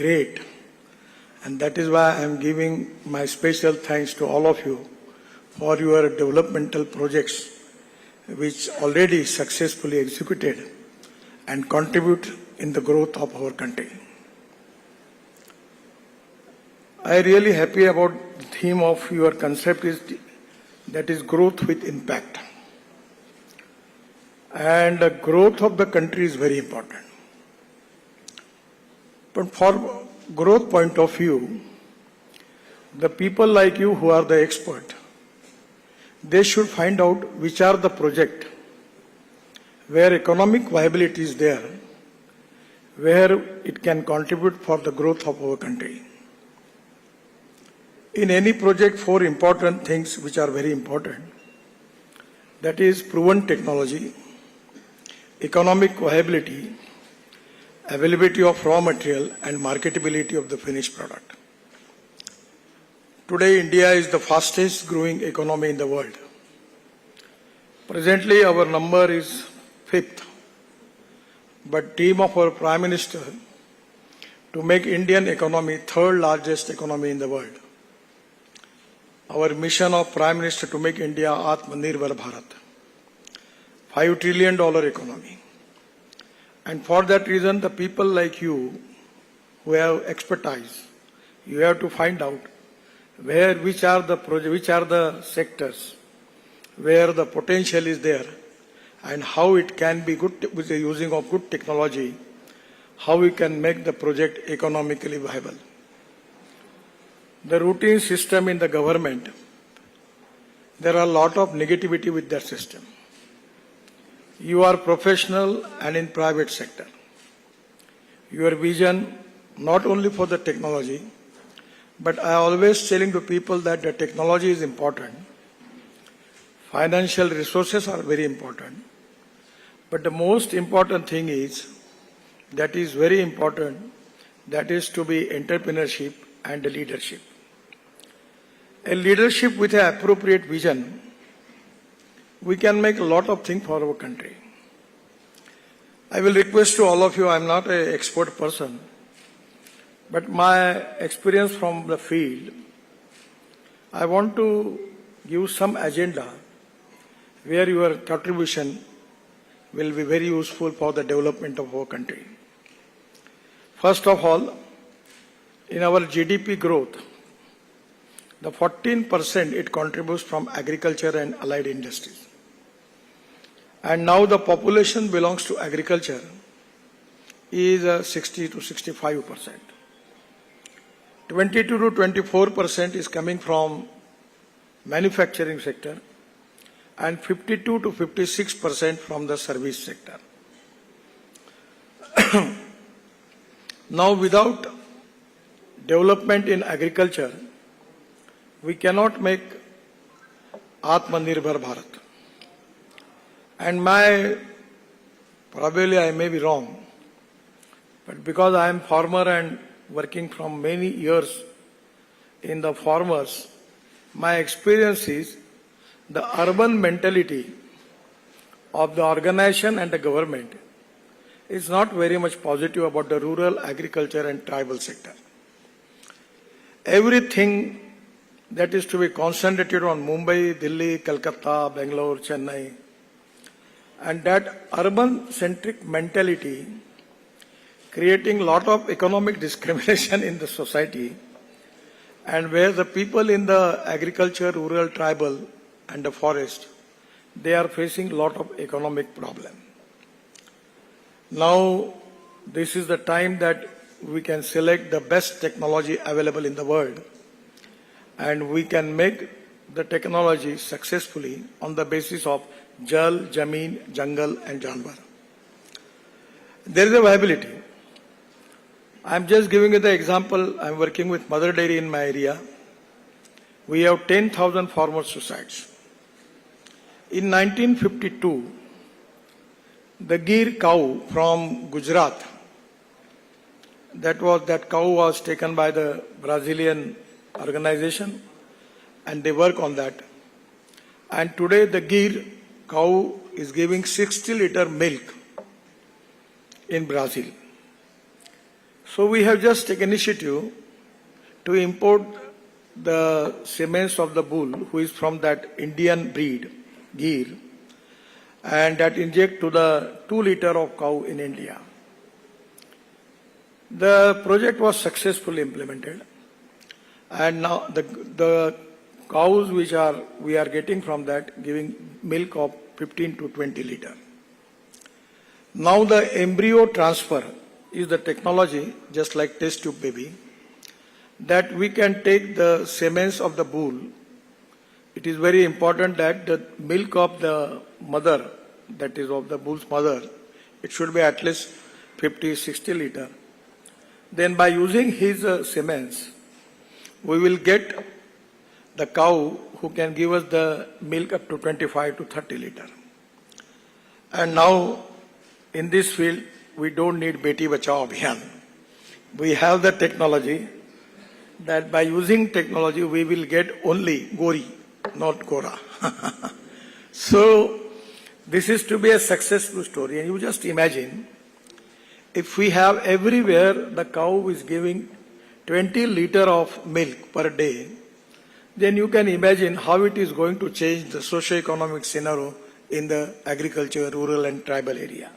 great. And that is why I am giving my special thanks to all of you for your developmental projects which already successfully executed and contribute in the growth of our country. I am really happy about the theme of your concept that is growth with impact. And the growth of the country is very important. But for growth point of view, the people like you who are the expert, they should find out which are the project where economic viability is there, where it can contribute for the growth of our country. In any project, 4 important things which are very important. That is proven technology, economic viability, availability of raw material, and marketability of the finished product. Today, India is the fastest growing economy in the world. Presently, our number is 5th. But team of our Prime Minister to make Indian economy 3rd largest economy in the world. Our mission of Prime Minister to make India Atmanirbhar Bharat, $5 trillion economy. And for that reason, the people like you who have expertise, you have to find out which are the sectors where the potential is there and how it can be good with the using of good technology, how we can make the project economically viable. The routine system in the government, there are a lot of negativity with that system. You are professional and in private sector. Your vision, not only for the technology, but I always telling to people that the technology is important. Financial resources are very important. But the most important thing is, that is very important, that is to be entrepreneurship and leadership. A leadership with an appropriate vision, we can make a lot of things for our country. I will request to all of you, I am not an expert person, but my experience from the field, I want to give some agenda where your contribution will be very useful for the development of our country. First of all, in our GDP growth, the 14% it contributes from agriculture and allied industries. And now the population belongs to agriculture is 60 to 65%. 22 to 24% is coming from manufacturing sector and 52 to 56% from the service sector. Now without development in agriculture, we cannot make Atmanirbhar Bharat. And probably I may be wrong, but because I am farmer and working from many years in the farmers, my experience is the urban mentality of the organization and the government is not very much positive about the rural agriculture and tribal sector. Everything that is to be concentrated on Mumbai, Delhi, Calcutta, Bangalore, Chennai, and that urban-centric mentality creating a lot of economic discrimination in the society, and where the people in the agriculture, rural, tribal, and the forest, they are facing a lot of economic problem. Now, this is the time that we can select the best technology available in the world, and we can make the technology successfully on the basis of Jal, Jameen, Jungle, and Janwar. There is a viability. I am just giving you the example. I am working with Mother Dairy in my area. We have 10,000 farmer societies. In 1952, the Gir cow from Gujarat, that cow was taken by the Brazilian organization, and they work on that. And today the Gir cow is giving 60 liter milk in Brazil. So we have just taken initiative to import the semen's of the bull, who is from that Indian breed, Gir, and that inject to the 2 liter of cow in India. The project was successfully implemented, and now the cows which we are getting from that giving milk of 15 to 20 liter. Now the embryo transfer is the technology, just like test tube baby, that we can take the semen's of the bull. It is very important that the milk of the mother, that is of the bull's mother, it should be at least 50, 60 liter. Then by using his semen's, we will get the cow who can give us the milk up to 25 to 30 liter. And now in this field, we don't need Beti Bachao Abhiyan. We have the technology that by using technology, we will get only Gori, not Gora. So this is to be a successful story. And you just imagine, if we have everywhere the cow is giving 20 liter of milk per day, then you can imagine how it is going to change the socio-economic scenario in the agriculture, rural and tribal area.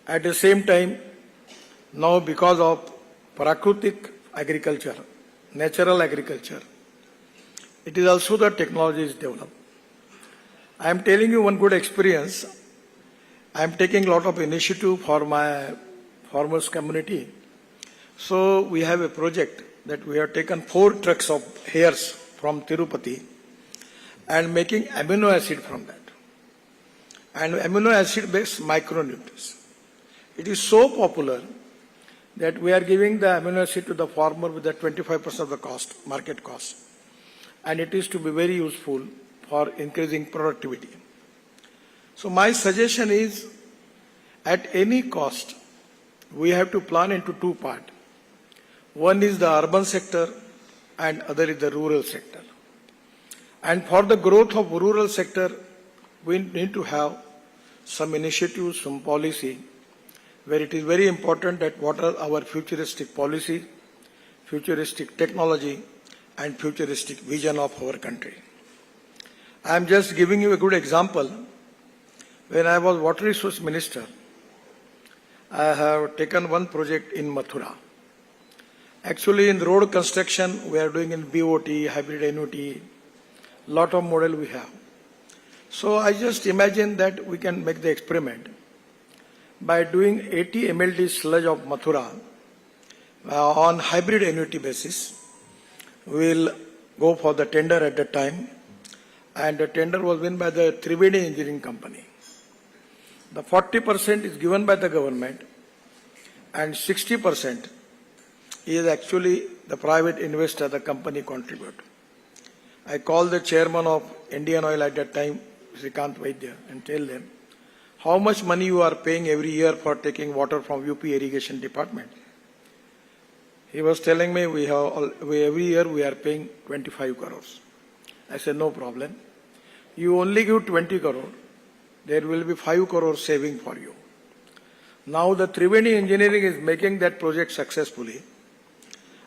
At the same time, now because of prakrutik agriculture, natural agriculture, it is also the technology is developed. I am telling you one good experience. I am taking a lot of initiative for my farmers community. So we have a project that we have taken 4 trucks of hairs from Tirupati and making amino acid from that. And amino acid based micronutrients. It is so popular that we are giving the amino acid to the farmer with the 25% of the cost, market cost. And it is to be very useful for increasing productivity. So my suggestion is, at any cost, we have to plan into 2 parts. One is the urban sector and other is the rural sector. And for the growth of rural sector, we need to have some initiatives, some policy, where it is very important that what are our futuristic policy, futuristic technology, and futuristic vision of our country. I am just giving you a good example. When I was Water Resource Minister, I have taken one project in Mathura. Actually, in road construction, we are doing in BOT, hybrid annuity, lot of model we have. So I just imagine that we can make the experiment by doing 80 MLD sludge of Mathura on hybrid annuity basis. We will go for the tender at the time, and the tender was won by the Triveni Engineering Company. The 40% is given by the government and 60% is actually the private investor, the company contribute. I called the chairman of Indian Oil at that time, Srikant Vaidya, and tell them how much money you are paying every year for taking water from UP Irrigation Department. He was telling me every year we are paying 25 crores. I said, no problem. You only give 20 crore, there will be 5 crore saving for you. Now the Triveni Engineering is making that project successfully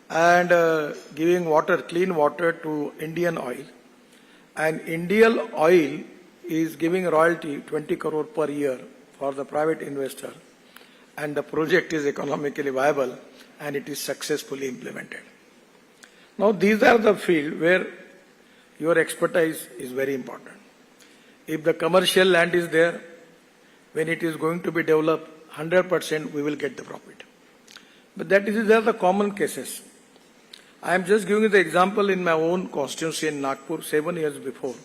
and giving water, clean water to Indian Oil. And Indian Oil is giving royalty 20 crore per year for the private investor. And the project is economically viable and it is successfully implemented. Now these are the fields where your expertise is very important. If the commercial land is there, when it is going to be developed, 100% we will get the profit. But these are the common cases. I am just giving you the example in my own constituency in Nagpur 7 years before.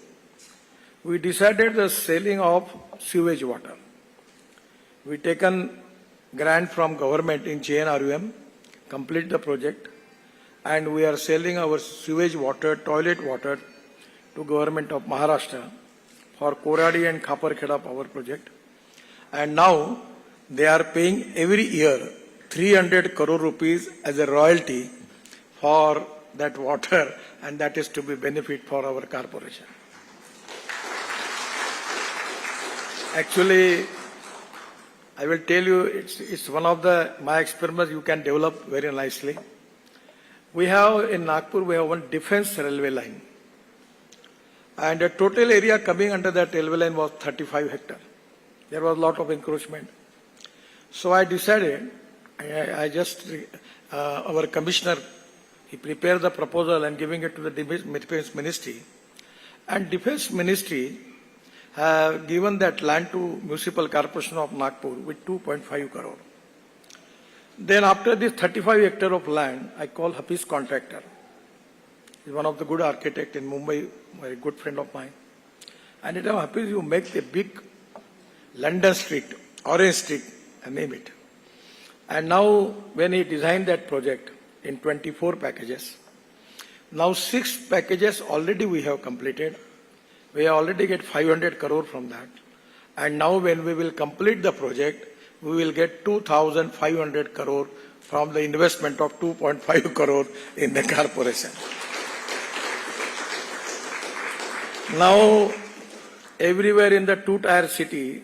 We decided the selling of sewage water. We taken grant from government in JNRUM, complete the project, and we are selling our sewage water, toilet water to government of Maharashtra for Koradi and Khaparkheda power project. And now they are paying every year 300 crore rupees as a royalty for that water, and that is to be benefit for our corporation. I will tell you, it's one of my experiments you can develop very nicely. We have in Nagpur, we have one defense railway line. And the total area coming under that railway line was 35 hectares. There was a lot of encroachment. So I decided, our commissioner, he prepared the proposal and giving it to the defense ministry. And defense ministry have given that land to municipal corporation of Nagpur with 2.5 crore. Then after this 35 hectare of land, I call Hafiz contractor. He's one of the good architect in Mumbai, a good friend of mine. And I tell him, Hafiz, you make a big London street, Orange Street, and name it. And now when he designed that project in 24 packages, now 6 packages already we have completed. We already get 500 crore from that. And now when we will complete the project, we will get 2,500 crore from the investment of 2.5 crore in the corporation. Now, everywhere in the two-tier city,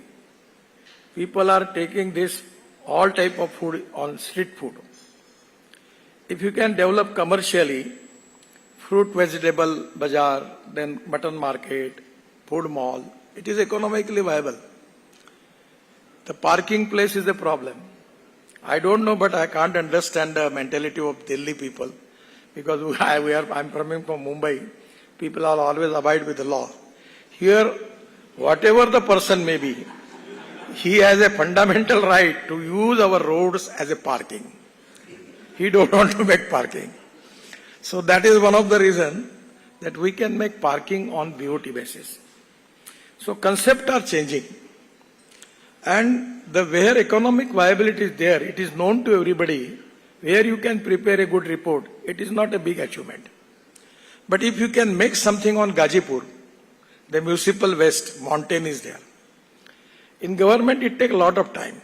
people are taking this all type of food on street food. If you can develop commercially, fruit, vegetable, bazaar, then mutton market, food mall, it is economically viable. The parking place is a problem. I don't know, but I can't understand the mentality of Delhi people because I'm coming from Mumbai. People are always abide with the law. Here, whatever the person may be, he has a fundamental right to use our roads as a parking. He don't want to make parking. So that is one of the reasons that we can make parking on BOT basis. So concepts are changing. And where economic viability is there, it is known to everybody, where you can prepare a good report, it is not a big achievement. But if you can make something on Gazipur, the municipal waste, mountain is there. In government, it takes a lot of time.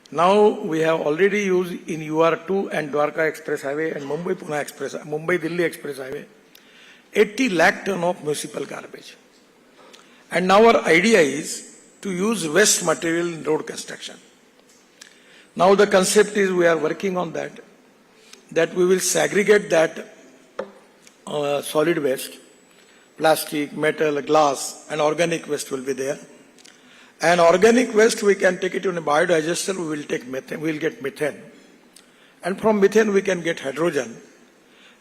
Now we have already used in UR2 and Dwarka Express Highway and Mumbai-Delhi Express Highway, 80 lakh ton of municipal garbage. And now our idea is to use waste material in road construction. Now the concept is we are working on that we will segregate that solid waste, plastic, metal, glass, and organic waste will be there. And organic waste, we can take it in a biodigester, we will take methane, we will get methane. And from methane, we can get hydrogen.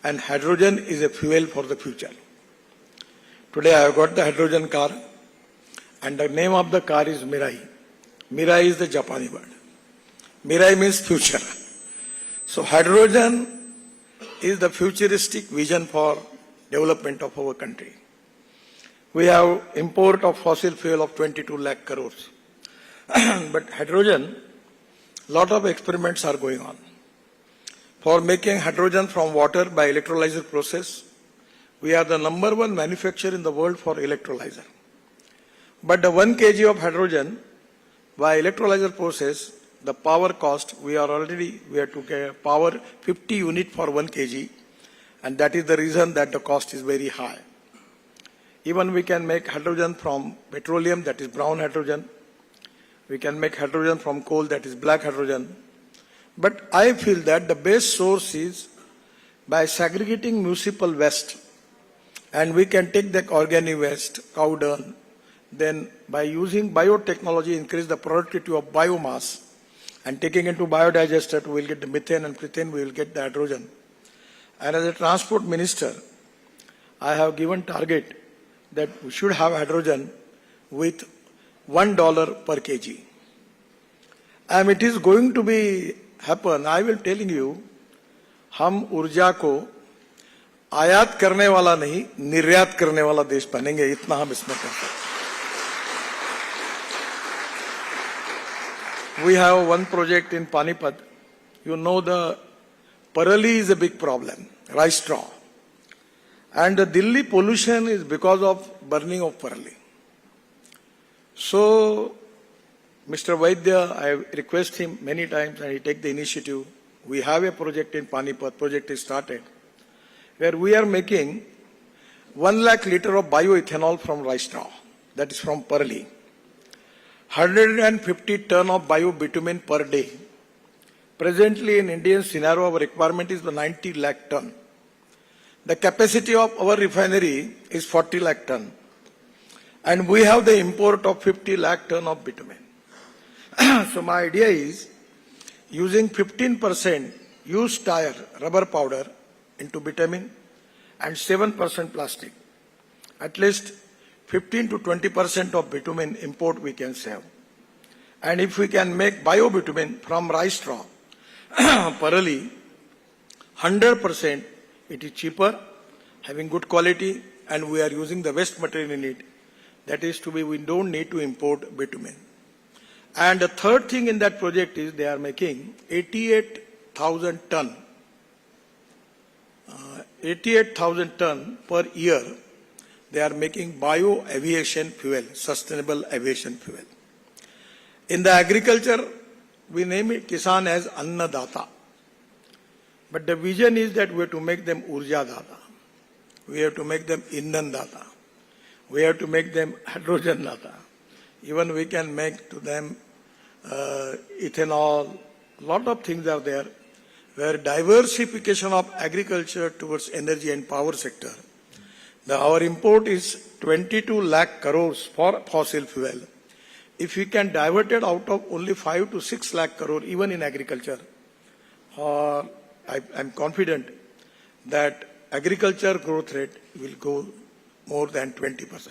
And hydrogen is a fuel for the future. Today, I have got the hydrogen car, and the name of the car is Mirai. Mirai is the Japanese word. Mirai means future. So, hydrogen is the futuristic vision for development of our country. We have import of fossil fuel of 22 lakh crores. But hydrogen, lot of experiments are going on. For making hydrogen from water by electrolyzer process, we are the #1 manufacturer in the world for electrolyzer. But the 1 kg of hydrogen by electrolyzer process, the power cost, we have to get power 50 unit for 1 kg, and that is the reason that the cost is very high. Even we can make hydrogen from petroleum, that is brown hydrogen. We can make hydrogen from coal, that is black hydrogen. But I feel that the best source is by segregating municipal waste. And we can take the organic waste, cow dung, then by using biotechnology, increase the productivity of biomass, and taking into biodigester, we will get the methane, and methane we will get the hydrogen. And as a transport minister, I have given target that we should have hydrogen with $1 per kg. And it is going to be happen. I will telling you, हम ऊर्जा को आयात करने वाला नहीं, निर्यात करने वाला देश बनेंगे, इतना हम इसमें कर सकते हैं. We have one project in Panipat. You know the Parali is a big problem, rice straw. And the Delhi pollution is because of burning of Parali. So, Mr. Vaidya, I request him many times and he take the initiative. We have a project in Panipat, project is started, where we are making 1 lakh liter of bioethanol from rice straw, that is from Parali. 150 ton of bio-bitumen per day. Presently in Indian scenario, our requirement is 90 lakh ton. The capacity of our refinery is 40 lakh ton. And we have the import of 50 lakh ton of bitumen. So my idea is using 15% used tire, rubber powder into bitumen and 7% plastic. At least 15 to 20% of bitumen import we can save. And if we can make bio-bitumen from rice straw, thoroughly, 100% it is cheaper, having good quality, and we are using the waste material in it. That is to be, we don't need to import bitumen. And the third thing in that project is they are making 88,000 ton. 88,000 ton per year. They are making bio-aviation fuel, sustainable aviation fuel. In the agriculture, we name it Kisan as Annadata. But the vision is that we have to make them Urja Data. We have to make them Indhan Data. We have to make them hydrogen Data. Even we can make to them ethanol. A lot of things are there where diversification of agriculture towards energy and power sector. Our import is 22 lakh crores for fossil fuel. If we can divert it out of only 5 to 6 lakh crore, even in agriculture, I'm confident that agriculture growth rate will go more than 20%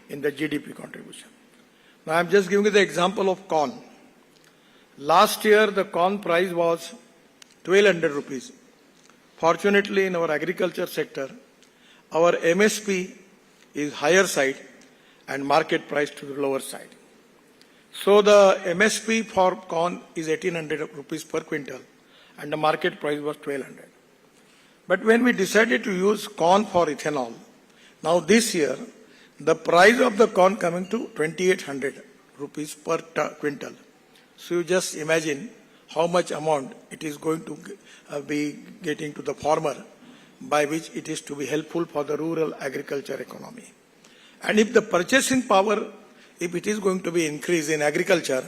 in the GDP contribution. Now I'm just giving you the example of corn. Last year the corn price was 1200 rupees. Fortunately in our agriculture sector, our MSP is higher side and market price to the lower side. So the MSP for corn is 1800 rupees per quintal and the market price was 1200. But when we decided to use corn for ethanol, now this year the price of the corn coming to 2800 rupees per quintal. So you just imagine how much amount it is going to be getting to the farmer, by which it is to be helpful for the rural agriculture economy. And if the purchasing power, if it is going to be increased in agriculture,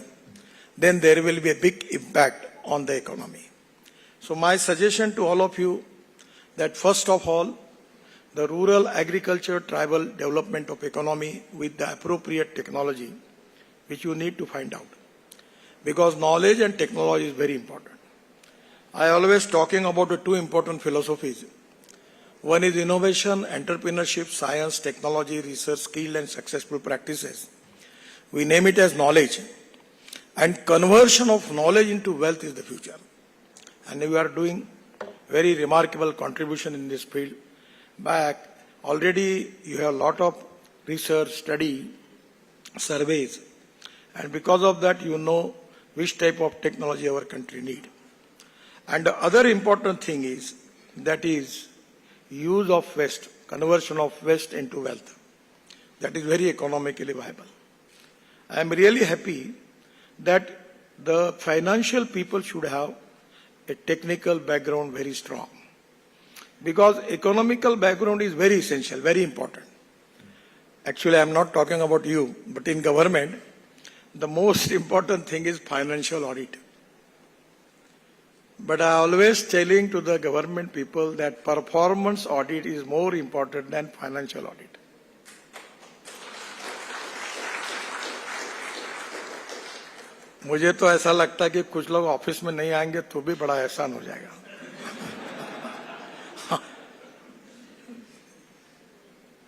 then there will be a big impact on the economy. So my suggestion to all of you that first of all, the rural agriculture tribal development of economy with the appropriate technology, which you need to find out. Because knowledge and technology is very important. I always talking about the two important philosophies. One is innovation, entrepreneurship, science, technology, research, skill and successful practices. We name it as knowledge. And conversion of knowledge into wealth is the future. And we are doing very remarkable contribution in this field. Back, already you have a lot of research, study, surveys. And because of that, you know which type of technology our country need. And the other important thing is, that is use of waste, conversion of waste into wealth. That is very economically viable. I am really happy that the financial people should have a technical background very strong. Because economical background is very essential, very important. Actually, I am not talking about you, but in government, the most important thing is financial audit. But I always telling to the government people that performance audit is more important than financial audit. मुझे तो ऐसा लगता है कि कुछ लोग office में नहीं आएंगे तो भी बड़ा एहसान हो जाएगा.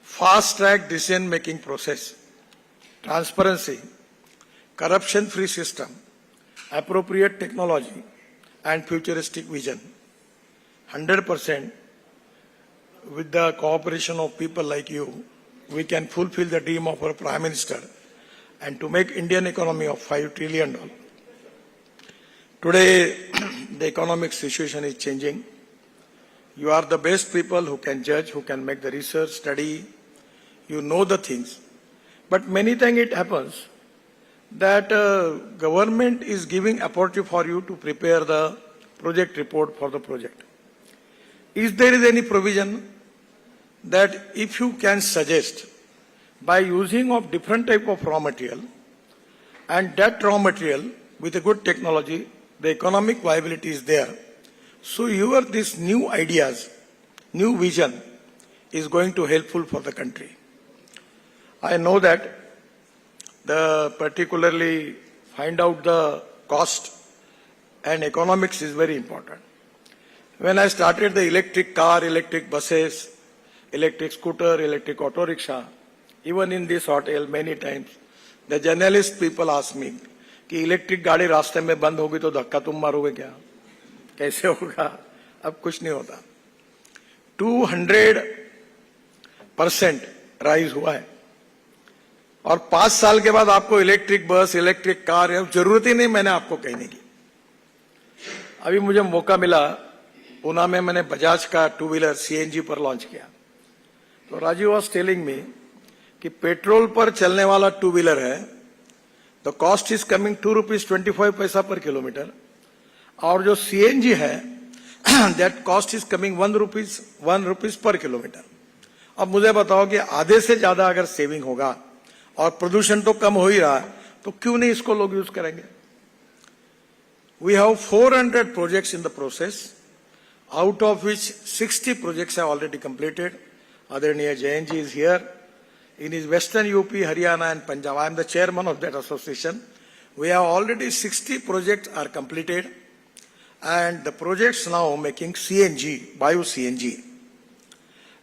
Fast track decision making process, transparency, corruption free system, appropriate technology and futuristic vision. 100% with the cooperation of people like you, we can fulfill the dream of our Prime Minister and to make Indian economy of $5 trillion. Today, the economic situation is changing. You are the best people who can judge, who can make the research, study. You know the things. But many times it happens that government is giving opportunity for you to prepare the project report for the project. Is there any provision that if you can suggest by using of different type of raw material And that raw material, with a good technology, the economic viability is there. So this new ideas, new vision is going to helpful for the country. I know that particularly find out the cost and economics is very important. When I started the electric car, electric buses, electric scooter, electric auto rickshaw, even in this hotel many times, the journalist people ask me कि electric गाड़ी रास्ते में बंद होगी तो धक्का तुम मारोगे क्या, कैसे होगा? अब कुछ नहीं होता. 200% राइज हुआ है और 5 साल के बाद आपको इलेक्ट्रिक बस, इलेक्ट्रिक कार, जरूरत ही नहीं मैंने आपको कहने की. अभी मुझे मौका मिला, पूना में मैंने बजाज का 2 व्हीलर सीएनजी पर लॉन्च किया. तो राजीव वाज टेलिंग मी कि पेट्रोल पर चलने वाला 2 व्हीलर है, द कॉस्ट इज कमिंग ₹2.25 पर किलोमीटर, और जो सीएनजी है दैट कॉस्ट इज कमिंग ₹1 पर किलोमीटर. अब मुझे बताओ कि आधे से ज्यादा अगर सेविंग होगा और प्रदूषण तो कम हो ही रहा है, तो क्यों नहीं इसको लोग यूज करेंगे? We have 400 projects in the process, out of which 60 projects are already completed. Adharaniya Jayanji is here. In his Western UP, Haryana and Punjab, I am the chairman of that association. We have already 60 projects are completed, and the projects now making CNG, bio-CNG.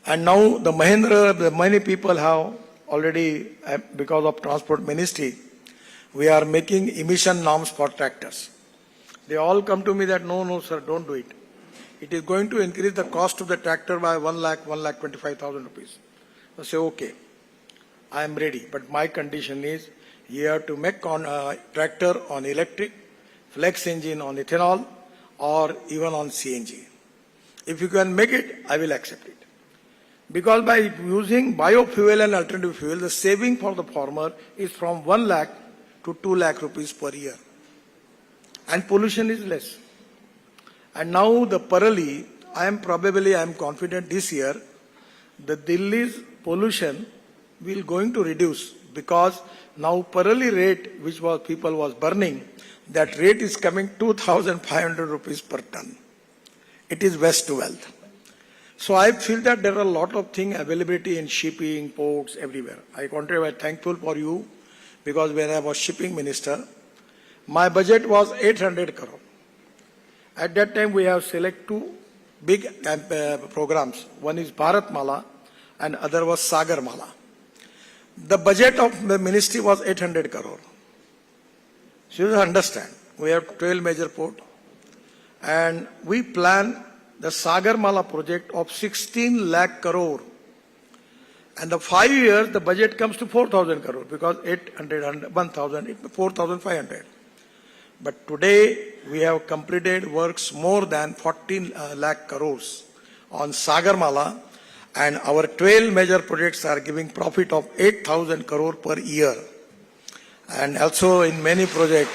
And now the many people have already, because of Transport Ministry, we are making emission norms for tractors. They all come to me that, no, sir, don't do it. It is going to increase the cost of the tractor by 1,25,000 rupees. I say, okay, I am ready. But my condition is, you have to make tractor on electric, flex engine on ethanol, or even on CNG. If you can make it, I will accept it. Because by using biofuel and alternative fuel, the saving for the farmer is from 1 lakh to 2 lakh rupees per year. And pollution is less. And now the Parali, I am confident this year, the Delhi's pollution will going to reduce, because now Parali rate, which was people was burning, that rate is coming 2,500 rupees per ton. It is waste to wealth. So I feel that there are a lot of things, availability in shipping, ports, everywhere. I am thankful for you, because when I was shipping minister, my budget was 800 crore. At that time, we have selected 2 big programs. One is Bharat Mala and other was Sagar Mala. The budget of the ministry was 800 crore. So you understand, we have 12 major ports, and we plan the Sagar Mala project of 16 lakh crore. And the 5 years, the budget comes to 4,000 crore, because 800, 1,000, 4,500. But today, we have completed works more than 14 lakh crores on Sagarmala, and our 12 major projects are giving profit of 8,000 crore per year. And also in many projects,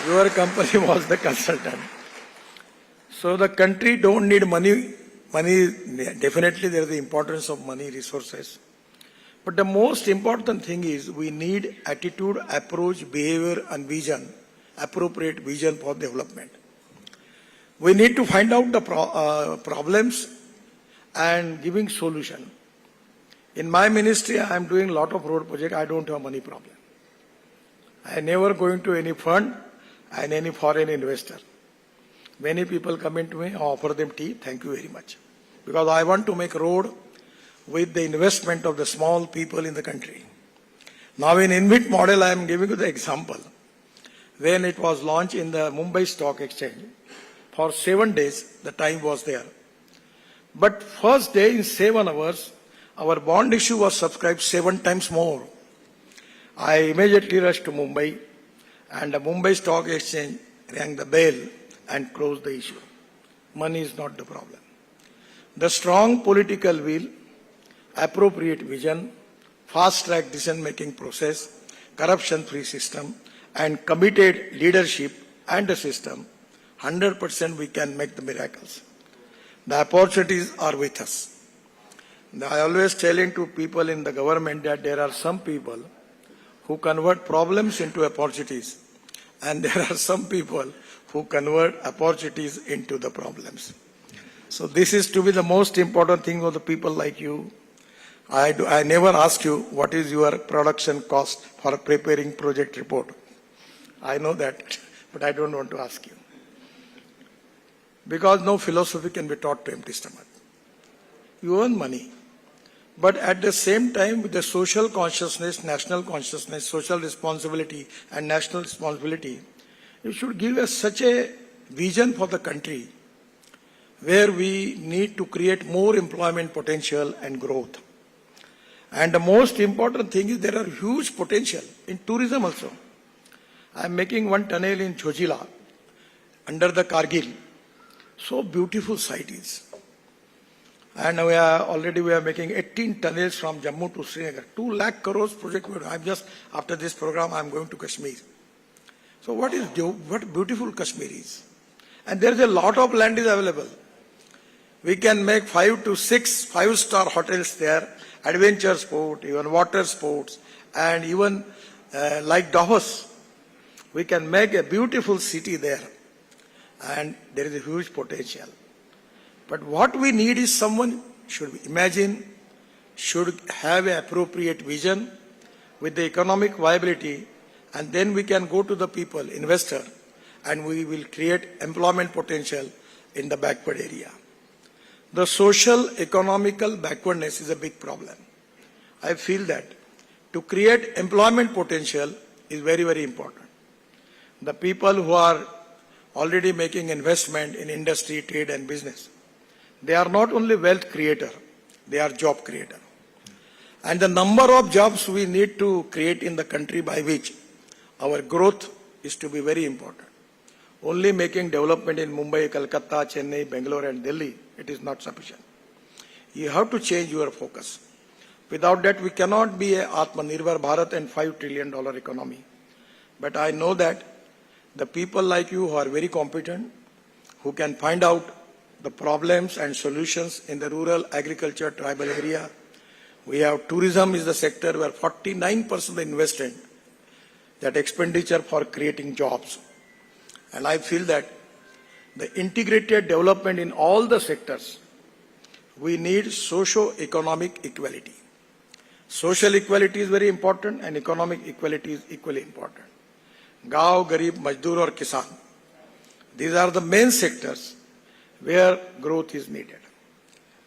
your company was the consultant. So the country don't need money. Money, definitely there is the importance of money, resources. But the most important thing is we need attitude, approach, behavior and vision, appropriate vision for development. We need to find out the problems and giving solution. In my ministry, I am doing a lot of road projects. I don't have money problem. I never go into any fund and any foreign investor. Many people come into me, I offer them tea, thank you very much. Because I want to make road with the investment of the small people in the country. Now in InvIT model, I am giving you the example. When it was launched in the Mumbai Stock Exchange, for 7 days, the time was there. But first day in 7 hours, our bond issue was subscribed 7 times more. I immediately rushed to Mumbai, and the Mumbai Stock Exchange rang the bell and closed the issue. Money is not the problem. The strong political will, appropriate vision, fast-track decision-making process, corruption-free system, and committed leadership and the system, 100% we can make the miracles. The opportunities are with us. I always telling to people in the government that there are some people who convert problems into opportunities, and there are some people who convert opportunities into the problems. So this is to be the most important thing for the people like you. I never ask you what is your production cost for preparing project report. I know that, but I don't want to ask you. Because no philosophy can be taught to empty stomach. You earn money. But at the same time, with the social consciousness, national consciousness, social responsibility and national responsibility, you should give us such a vision for the country where we need to create more employment potential and growth. And the most important thing is there are huge potential in tourism also. I am making one tunnel in Jojila under the Kargil. So beautiful site is. And we are making 18 tunnels from Jammu to Srinagar. 2 lakh crores project. After this program, I am going to Kashmir. So what beautiful Kashmir is. And there is a lot of land is available. We can make 5 to 6 5-star hotels there, adventure sport, even water sports, and even like Davos. We can make a beautiful city there. And there is a huge potential. But what we need is someone should imagine, should have an appropriate vision with the economic viability, and then we can go to the people, investor, and we will create employment potential in the backward area. The social economical backwardness is a big problem. I feel that to create employment potential is very, very important. The people who are already making investment in industry, trade and business, they are not only wealth creator, they are job creator. And the number of jobs we need to create in the country by which our growth is to be very important. Only making development in Mumbai, Kolkata, Chennai, Bangalore and Delhi, it is not sufficient. You have to change your focus. Without that, we cannot be a Atmanirbhar Bharat and $5 trillion economy. But I know that the people like you who are very competent, who can find out the problems and solutions in the rural agriculture tribal area. We have tourism is the sector where 49% invested that expenditure for creating jobs. And I feel that the integrated development in all the sectors, we need socio-economic equality. Social equality is very important and economic equality is equally important. Gaon, Garib, Mazdoor or Kisan. These are the main sectors where growth is needed.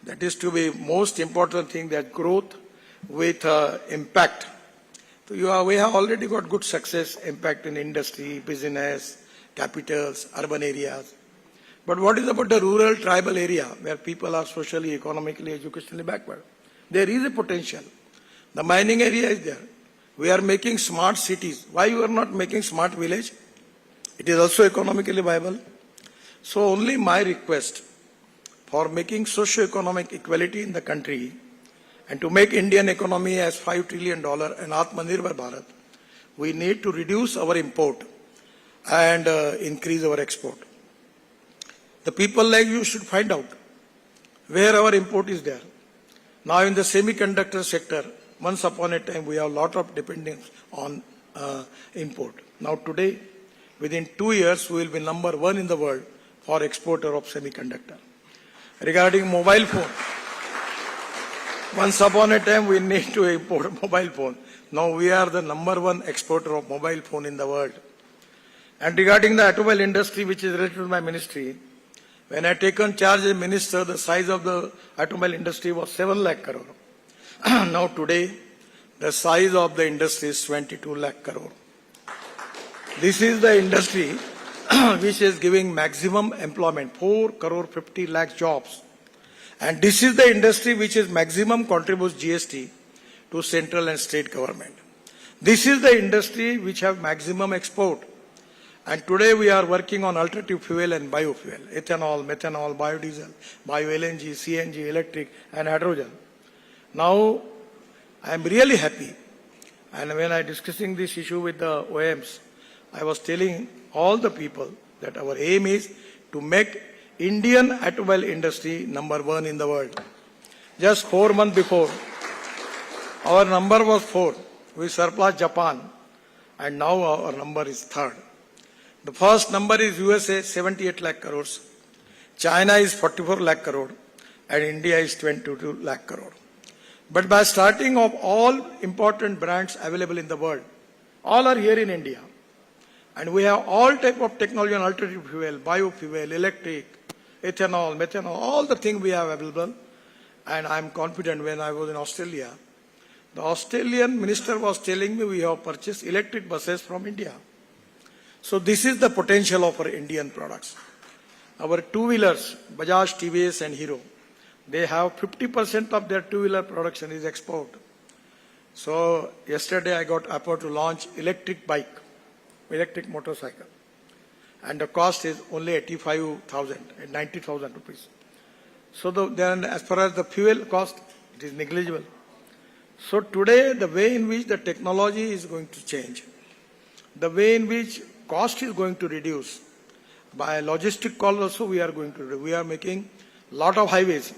That is to be most important thing, that growth with impact. So we have already got good success, impact in industry, business, capitals, urban areas. But what is about the rural tribal area where people are socially, economically, educationally backward? There is a potential. The mining area is there. We are making smart cities. Why you are not making smart village? It is also economically viable. So only my request for making socio-economic equality in the country and to make Indian economy as $5 trillion and Atmanirbhar Bharat, we need to reduce our import and increase our export. The people like you should find out where our import is there. Now in the semiconductor sector, once upon a time we have a lot of dependence on import. Now today, within 2 years, we will be number 1 in the world for exporter of semiconductor. Regarding mobile phone, once upon a time we need to import mobile phone. Now we are the number 1 exporter of mobile phone in the world. And regarding the automobile industry, which is related to my ministry, when I taken charge as minister, the size of the automobile industry was 7 lakh crore. Now today, the size of the industry is 22 lakh crore. This is the industry which is giving maximum employment, 4 crore 50 lakh jobs. And this is the industry which is maximum contributes GST to central and state government. This is the industry which have maximum export. And today we are working on alternative fuel and biofuel, ethanol, methanol, biodiesel, bio-LNG, CNG, electric and hydrogen. Now I am really happy. And when I discussing this issue with the OEMs, I was telling all the people that our aim is to make Indian automobile industry number 1 in the world. Just 4 months before, our number was 4. we surpassed Japan, and now our number is third. The first number is USA, 78 lakh crores. China is 44 lakh crore, and India is 22 lakh crore. But by starting of all important brands available in the world, all are here in India. And we have all type of technology on alternative fuel, biofuel, electric, ethanol, methanol, all the things we have available. And I'm confident when I was in Australia, the Australian minister was telling me we have purchased electric buses from India. So this is the potential of our Indian products. Our two-wheelers, Bajaj, TVS and Hero, they have 50% of their two-wheeler production is export. So yesterday I got approved to launch electric bike, electric motorcycle. And the cost is only 85,000 and 90,000 rupees. So then as far as the fuel cost, it is negligible. So today the way in which the technology is going to change, the way in which cost is going to reduce, by logistic call also we are going to do. We are making lot of highways.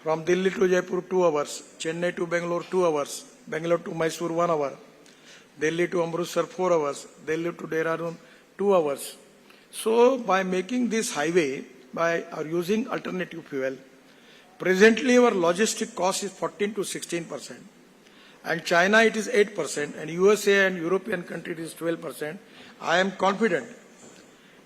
From Delhi to Jaipur 2 hours, Chennai to Bangalore 2 hours, Bangalore to Mysore 1 hour, Delhi to Amritsar 4 hours, Delhi to Dehradun 2 hours. So by making this highway, by using alternative fuel, presently our logistic cost is 14 to 16%. And China it is 8%, and USA and European countries it is 12%. I am confident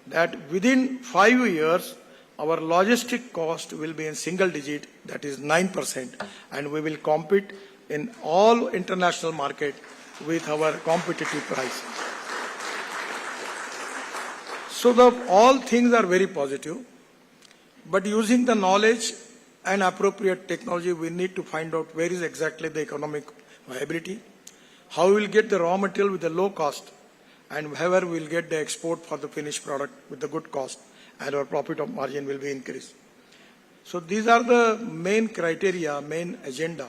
that within 5 years, our logistic cost will be in single digit, that is 9%, and we will compete in all international market with our competitive price. So all things are very positive, but using the knowledge and appropriate technology, we need to find out where is exactly the economic viability, how we will get the raw material with the low cost, and however we will get the export for the finished product with the good cost, and our profit of margin will be increased. So these are the main criteria, main agenda,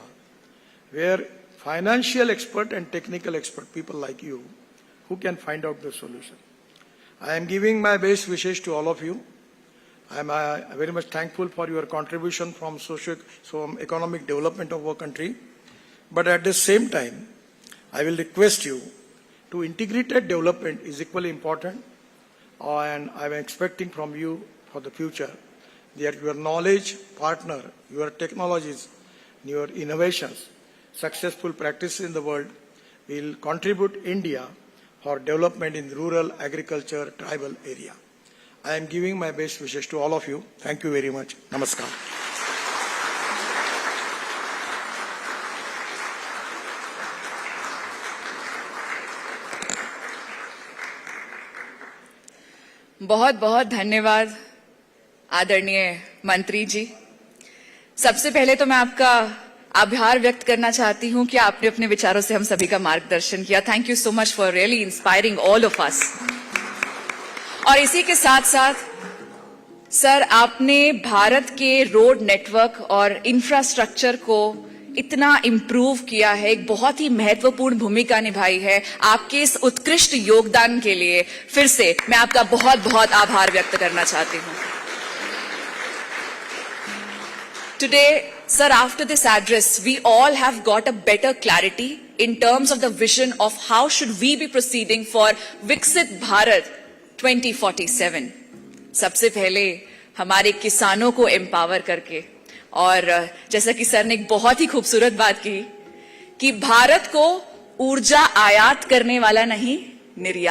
where financial expert and technical expert, people like you, who can find out the solution. I am giving my best wishes to all of you. I am very much thankful for your contribution from economic development of our country. But at the same time, I will request you to integrated development is equally important, and I am expecting from you for the future that your knowledge partner, your technologies, your innovations, successful practices in the world will contribute India for development in rural, agriculture, tribal area. I am giving my best wishes to all of you. Thank you very much. Namaskar. बहुत बहुत धन्यवाद आदरणीय मंत्री जी। सबसे पहले तो मैं आपका आभार व्यक्त करना चाहती हूं कि आपने अपने विचारों से हम सभी का मार्गदर्शन किया। Thank you so much for really inspiring all of us. और इसी के साथ साथ सर, आपने भारत के रोड नेटवर्क और इंफ्रास्ट्रक्चर को इतना इम्प्रूव किया है, एक बहुत ही महत्वपूर्ण भूमिका निभाई है। आपके इस उत्कृष्ट योगदान के लिए फिर से मैं आपका बहुत बहुत आभार व्यक्त करना चाहती हूं। Today, sir, after this address, we all have got a better clarity in terms of the vision of how should we be proceeding for Viksit Bharat 2047. सबसे पहले हमारे किसानों को एम्पावर करके, और जैसा कि सर ने एक बहुत ही खूबसूरत बात की कि भारत को ऊर्जा आयात करने वाला नहीं, निर्यात